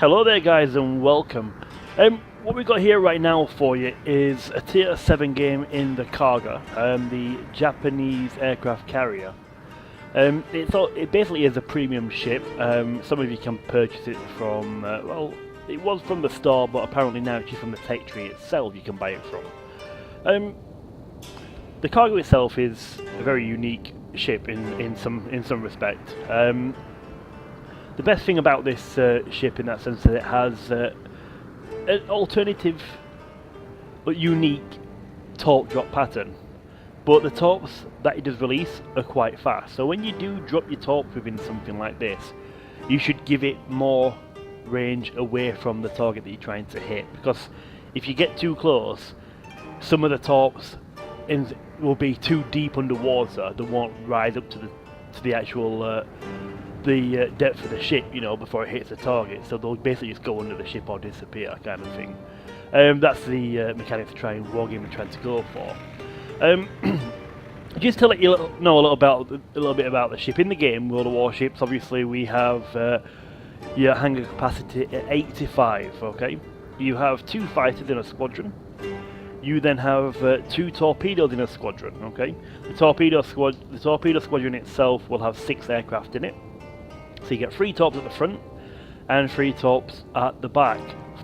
Hello there guys and welcome. What we've got here right now for you is a tier 7 game in the Kaga, the Japanese aircraft carrier. It basically is a premium ship. Some of you can purchase it from, well, it was from the store, but apparently now it's from the tech tree itself you can buy it from. The Kaga itself is a very unique ship in some respect. The best thing about this ship in that sense is that it has an alternative but unique torque drop pattern, but the torques that it does release are quite fast. So when you do drop your torque within something like this, you should give it more range away from the target that you're trying to hit, because if you get too close, some of the torques will be too deep underwater. They won't rise up to the actual the depth of the ship, you know, before it hits the target. So they'll basically just go under the ship or disappear, kind of thing. That's the mechanics trying wargame we're trying to go for. Just to let you know a little bit about the ship in the game, World of Warships. Obviously, we have your hangar capacity at 85. Okay, you have 2 fighters in a squadron. You then have 2 torpedoes in a squadron. Okay, the torpedo squadron itself will have 6 aircraft in it. So you get 3 torps at the front and 3 torps at the back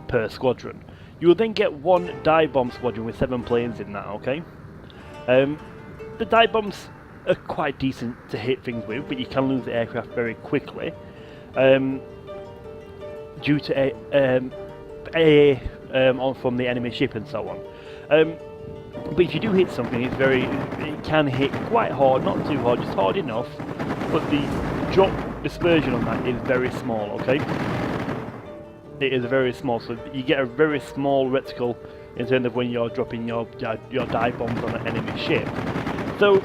per squadron. You will then get 1 dive bomb squadron with 7 planes in that. Okay, the dive bombs are quite decent to hit things with, but you can lose the aircraft very quickly due to AA from the enemy ship and so on. But if you do hit something, it can hit quite hard, not too hard, just hard enough. But the drop dispersion on that is very small. Okay, it is very small, so you get a very small reticle in terms of when you're dropping your dive bombs on an enemy ship. So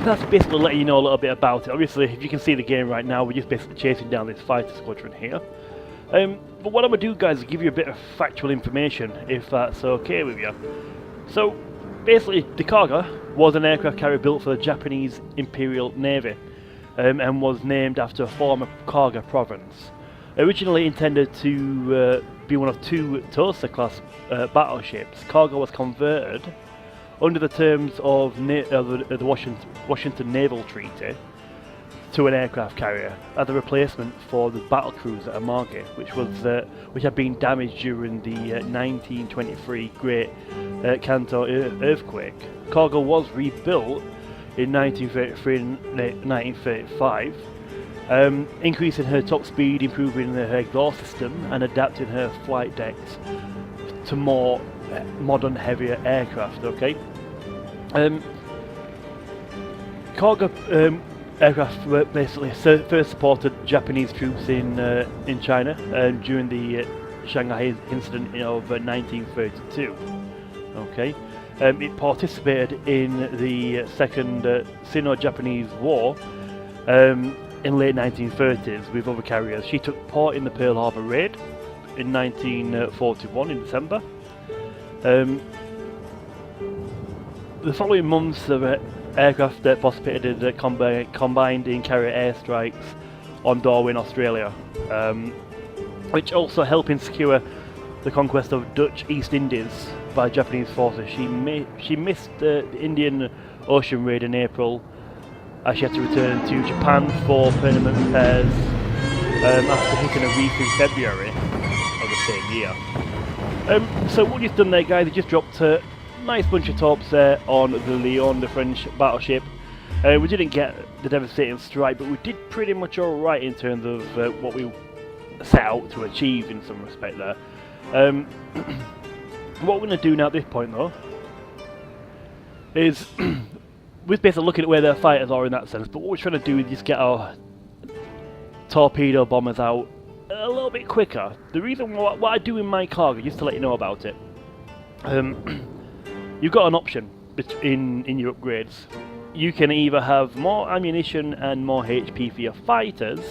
that's basically letting you know a little bit about it. Obviously, if you can see the game right now, we're just basically chasing down this fighter squadron here. But what I'm going to do, guys, is give you a bit of factual information, if that's okay with you. So, basically, the Kaga was an aircraft carrier built for the Japanese Imperial Navy, and was named after a former Kaga province. Originally intended to be one of 2 Tosa-class battleships, Kaga was converted under the terms of the Washington Naval Treaty to an aircraft carrier as a replacement for the battlecruiser Amagi, which had been damaged during the 1923 Great Kanto earthquake. Kaga was rebuilt in 1933 and 1935, increasing her top speed, improving her exhaust system, and adapting her flight decks to more modern, heavier aircraft. Okay, Kaga aircraft were basically first supported Japanese troops in China during the Shanghai incident of 1932. Okay, it participated in the Second Sino-Japanese War in late 1930s with other carriers. She took part in the Pearl Harbor raid in 1941 in December. The following months, the aircraft participated in combined in carrier airstrikes on Darwin, Australia, which also helped secure the conquest of Dutch East Indies by Japanese forces. She missed the Indian Ocean raid in April, as she had to return to Japan for permanent repairs after hitting a reef in February of the same year. So what you've done there, guys, you just dropped a nice bunch of torps there on the Lyon, the French battleship. We didn't get the devastating strike, but we did pretty much alright in terms of what we set out to achieve in some respect there. What we're going to do now at this point, though, is we're basically looking at where their fighters are in that sense, but what we're trying to do is just get our torpedo bombers out a little bit quicker. The reason what I do in my Kaga, just to let you know about it, you've got an option in your upgrades. You can either have more ammunition and more HP for your fighters,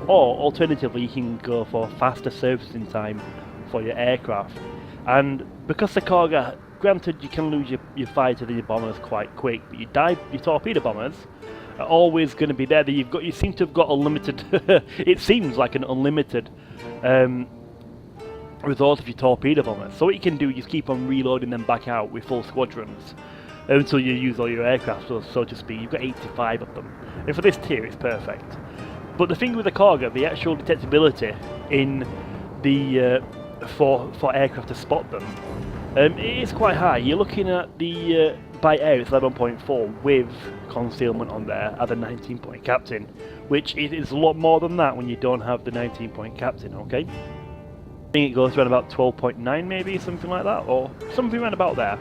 or alternatively you can go for faster servicing time for your aircraft. And because the Kaga, granted you can lose your fighters and your bombers quite quick, but your torpedo bombers are always going to be there. You seem to have got unlimited. It seems like an unlimited resource of your torpedo bombers. So what you can do, is keep on reloading them back out with full squadrons until you use all your aircraft, so to speak. You've got 85 of them, and for this tier, it's perfect. But the thing with the Kaga, the actual detectability in the for aircraft to spot them, it is quite high. You're looking at the by air, it's 11.4 with concealment on there at the 19-point captain, which is a lot more than that when you don't have the 19-point captain. Okay, I think it goes around about 12.9, maybe something like that, or something around about there.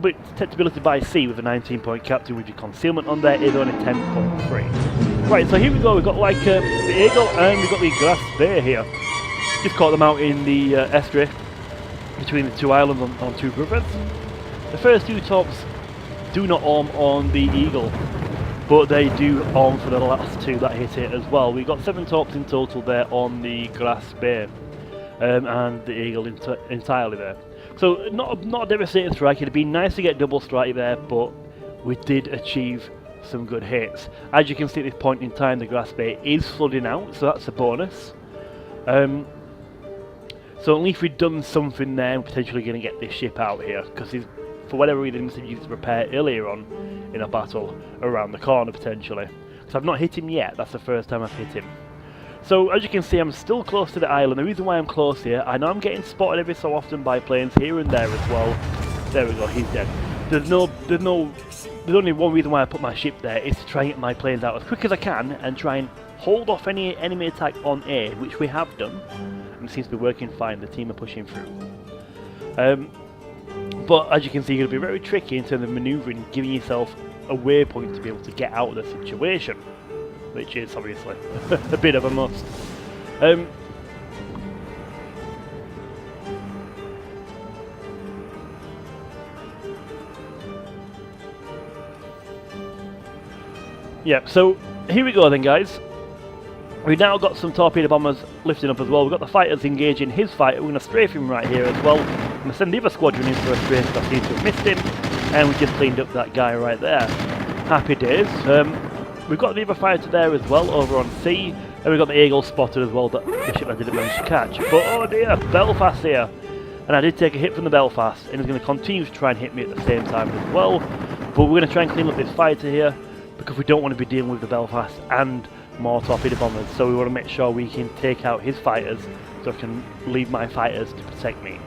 But detectability by sea with a 19-point captain with your concealment on there is only 10.3. Right, so here we go. We've got like the Eagle and we've got the Glass Bear here. Just caught them out in the estuary between the two islands on Two Brothers. The first two tops do not arm on the Eagle, but they do arm for the last two that hit it as well. We've got 7 tops in total there on the Glass Bear and the Eagle entirely there. So not a devastating strike. It'd be nice to get double strike there, but we did achieve some good hits. As you can see at this point in time, the Glass Bay is flooding out, so that's a bonus. So at least we've done something there, and potentially going to get this ship out here, because he's, for whatever reason, he used to repair earlier on in a battle around the corner potentially. So I've not hit him yet. That's the first time I've hit him. So as you can see, I'm still close to the island. The reason why I'm close here, I know I'm getting spotted every so often by planes here and there as well. There we go, he's dead. There's only one reason why I put my ship there, is to try and get my planes out as quick as I can and try and hold off any enemy attack on air, which we have done, and it seems to be working fine. The team are pushing through. But as you can see, it's going to be very tricky in terms of manoeuvring, giving yourself a waypoint to be able to get out of the situation, which is obviously a bit of a must. Yeah, so here we go then, guys. We've now got some torpedo bombers lifting up as well. We've got the fighters engaging his fighter. We're going to strafe him right here as well. I'm going to send the other squadron in for a strafe because I seem to have missed him. And we just cleaned up that guy right there. Happy days. We've got the other fighter there as well over on sea. And we've got the Eagle spotted as well, that the ship I didn't manage to catch. But oh dear, Belfast here. And I did take a hit from the Belfast. And he's going to continue to try and hit me at the same time as well. But we're going to try and clean up this fighter here, because we don't want to be dealing with the Belfast and more torpedo bombers, so we want to make sure we can take out his fighters so I can leave my fighters to protect me.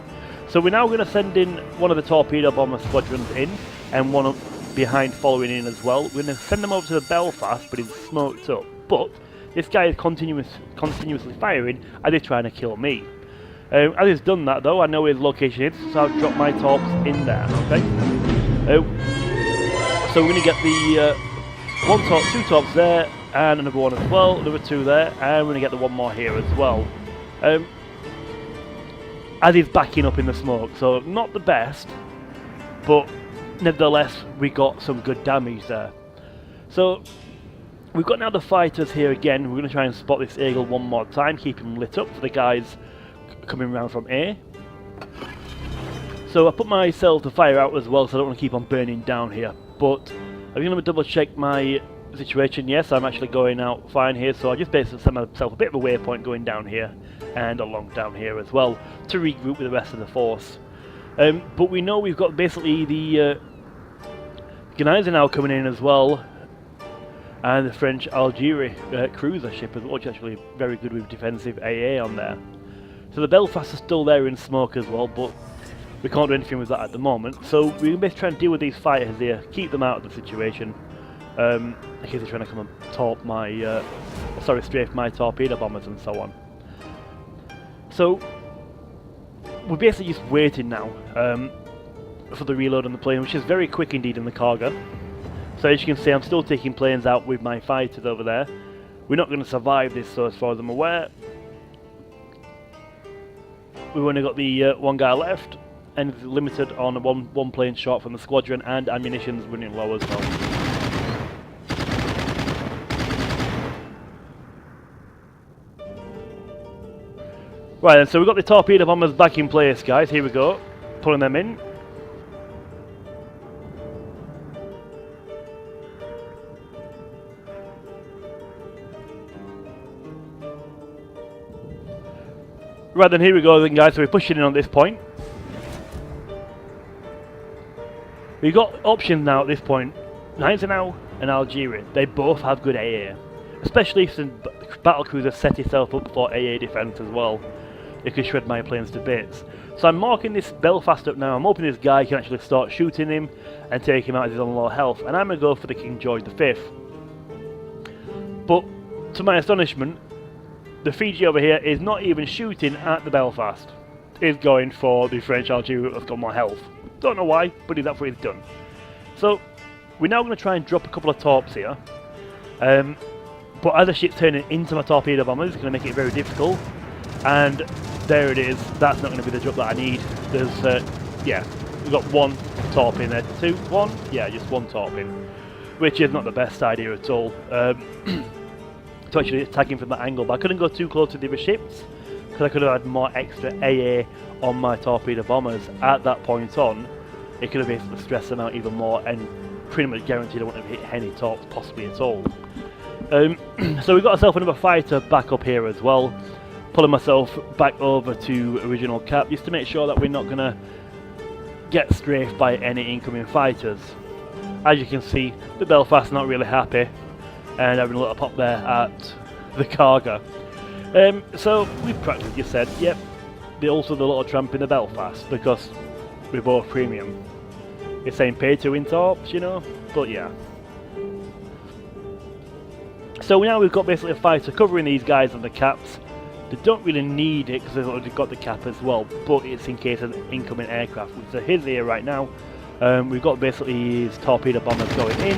So we're now going to send in one of the torpedo bomber squadrons in, and one behind following in as well. We're going to send them over to the Belfast, but he's smoked up. But this guy is continuously firing as he's trying to kill me. As he's done that though, I know his location is, so I've dropped my torps in there, okay? So we're going to get the one top, 2 tops there, and another one as well, another 2 there, and we're going to get the one more here as well. As he's backing up in the smoke, so not the best, but nevertheless we got some good damage there. So we've got now the fighters here again. We're going to try and spot this Eagle one more time, keep him lit up for the guys coming around from air. So I put myself to fire out as well, so I don't want to keep on burning down here, but I'm going to double check my situation. Yes, I'm actually going out fine here, so I just basically set myself a bit of a waypoint going down here and along down here as well to regroup with the rest of the force. But we know we've got basically the Ghanaians are now coming in as well, and the French Algeria cruiser ship as well, which is actually very good with defensive AA on there. So the Belfast is still there in smoke as well, but we can't do anything with that at the moment. So we're going to try and deal with these fighters here, keep them out of the situation. In case they're trying to come and torp my, strafe my torpedo bombers and so on. So we're basically just waiting now for the reload on the plane, which is very quick indeed in the Kaga. So as you can see, I'm still taking planes out with my fighters over there. We're not going to survive this, so as far as I'm aware. We've only got the one guy left, and it's limited on one plane shot from the squadron, and ammunition's running low as well. Right then, so we've got the torpedo bombers back in place, guys. Here we go, pulling them in. Right then, here we go then, guys. So we're pushing in on this point. We've got options now at this point. Gneisenau and Algeria, they both have good AA. Especially since Battlecruiser set itself up for AA defense as well. It could shred my planes to bits. So I'm marking this Belfast up now. I'm hoping this guy can actually start shooting him and take him out as he's on low health. And I'm going to go for the King George V. But to my astonishment, the Fiji over here is not even shooting at the Belfast. He's going for the French Algeria that's got more health. Don't know why, but that's what he's done. So we're now going to try and drop a couple of torps here. But as the ship's turning into my torpedo bombers, it's going to make it very difficult. And there it is. That's not going to be the drop that I need. There's, yeah, we've got one torp in there. Two, one? Yeah, just one torp in. Which is not the best idea at all. To actually attack him from that angle. But I couldn't go too close to the other ships, because I could have had more extra AA on my torpedo bombers. At that point on, it could have basically stressed them out even more and pretty much guaranteed I wouldn't have hit any torps possibly at all. So we've got ourselves another fighter back up here as well. Pulling myself back over to original cap just to make sure that we're not going to get strafed by any incoming fighters. As you can see, the Belfast not really happy and having a little pop there at the Kaga. So we've practically just said, yep, also the little tramp in the Belfast because we're both premium. It's saying pay to win torps, you know, but yeah. So now we've got basically a fighter covering these guys on the caps. They don't really need it because they've already got the cap as well, but it's in case of incoming aircraft. So he's here right now. We've got basically his torpedo bombers going in.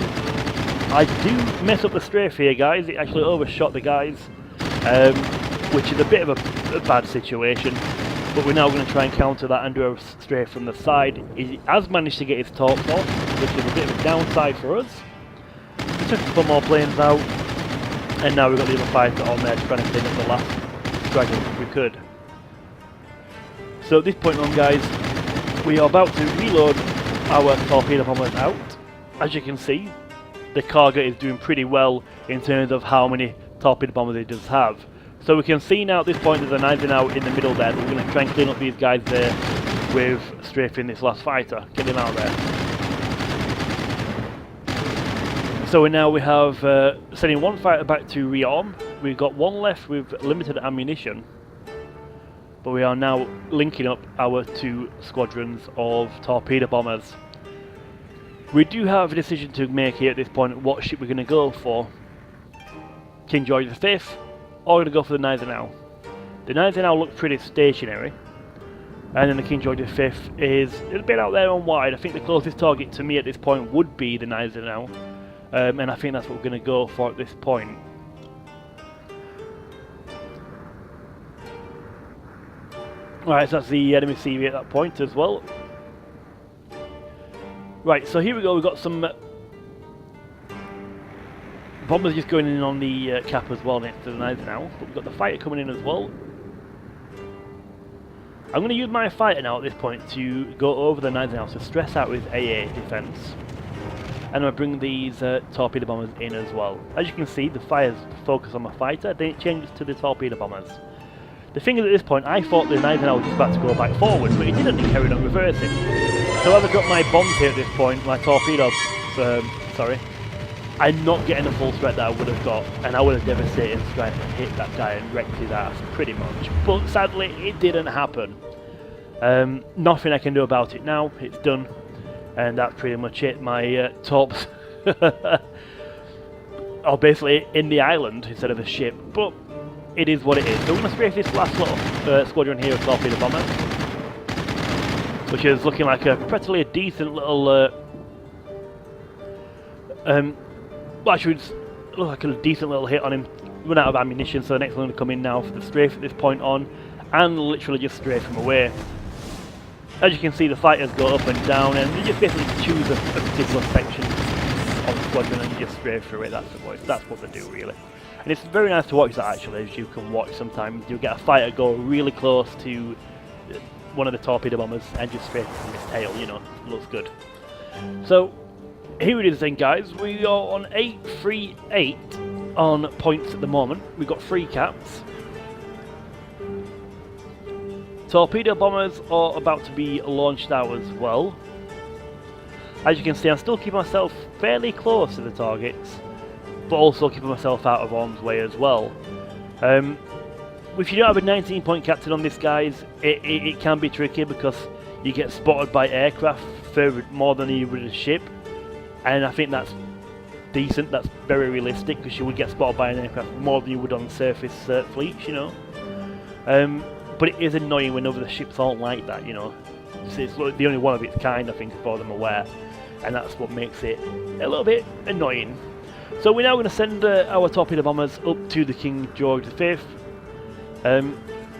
I do mess up the strafe here, guys. It actually overshot the guys, which is a bit of a bad situation. But we're now going to try and counter that and do a strafe from the side. He has managed to get his torps off, which is a bit of a downside for us. We took a couple more planes out, and now we've got the other fighter on there trying to clean up the last dragon if we could. So at this point on, guys, we are about to reload our torpedo bombers out. As you can see, the Kaga is doing pretty well in terms of how many torpedo bombers it does have. So we can see now at this point there's a Gneisenau in the middle there, but we're going to try and clean up these guys there with strafing this last fighter, get him out there. So now we have sending one fighter back to rearm. We've got one left with limited ammunition, but we are now linking up our two squadrons of torpedo bombers. We do have a decision to make here at this point what ship we're going to go for. King George V, or we're going to go for the Gneisenau. The Gneisenau looks pretty stationary, and then the King George V is a bit out there on wide. I think the closest target to me at this point would be the Gneisenau, and I think that's what we're going to go for at this point. Right, so that's the enemy CV at that point as well. Right, so here we go, we've got some bombers just going in on the cap as well next to the Gneisenau, but we've got the fighter coming in as well. I'm going to use my fighter now at this point to go over the Gneisenau to stress out his AA defense. And I'm going to bring these torpedo bombers in as well. As you can see, the fire's focused on my fighter, then it changes to the torpedo bombers. The thing is, at this point, I thought the Gneisenau was just about to go back forward, but it didn't, it carried on reversing. So as I drop my bombs here at this point, my torpedo, I'm not getting the full threat that I would have got, and I would have devastated and tried to hit that guy and wrecked his ass, pretty much. But sadly, it didn't happen. Nothing I can do about it now, it's done, and that's pretty much it. My torps are basically in the island instead of the ship, but it is what it is. So we're going to strafe this last little squadron here of torpedo bombers, which is looking like a practically a decent little well, actually it looks like a decent little hit on him. Run out of ammunition, so the next one going to come in now for the strafe at this point on, and literally just strafe him away. As you can see, the fighters go up and down, and you just basically choose a particular section of the squadron and just strafe through it. That's what they do, really. And it's very nice to watch that, actually, as you can watch sometimes. You'll get a fighter go really close to one of the torpedo bombers and just strafe from his tail, you know, it looks good. So, here it is then, guys. We are on 838 on points at the moment. We've got 3 caps. Torpedo bombers are about to be launched out as well. As you can see, I'm still keeping myself fairly close to the targets, but also keeping myself out of harm's way as well. If you don't have a 19-point captain on this, guys, it can be tricky because you get spotted by aircraft more than you would a ship, and I think that's decent. That's very realistic because you would get spotted by an aircraft more than you would on surface fleets, you know. But it is annoying when other ships aren't like that, you know. It's the only one of its kind, I think, as far as I'm aware, and that's what makes it a little bit annoying. So we're now going to send our torpedo bombers up to the King George V.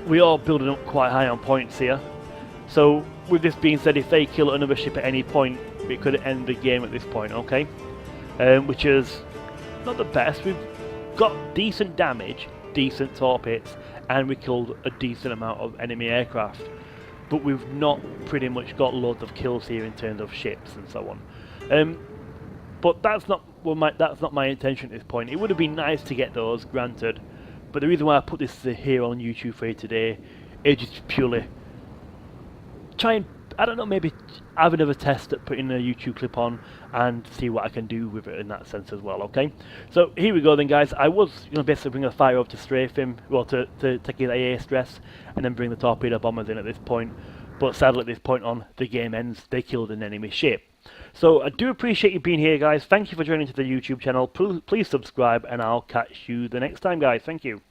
We are building up quite high on points here. So with this being said, if they kill another ship at any point, it could end the game at this point, okay? Which is not the best. We've got decent damage, decent torpedoes, and we killed a decent amount of enemy aircraft. But we've not pretty much got loads of kills here in terms of ships and so on. But that's not my intention at this point. It would have been nice to get those, granted. But the reason why I put this here on YouTube for you today is just purely try and, I don't know, maybe have another test at putting a YouTube clip on and see what I can do with it in that sense as well, okay? So here we go then, guys. I was going to basically bring a fire over to strafe him, well, to take his AA stress, and then bring the torpedo bombers in at this point. But sadly at this point on, the game ends. They killed an enemy ship. So I do appreciate you being here, guys. Thank you for joining to the YouTube channel. Please subscribe, and I'll catch you the next time, guys. Thank you.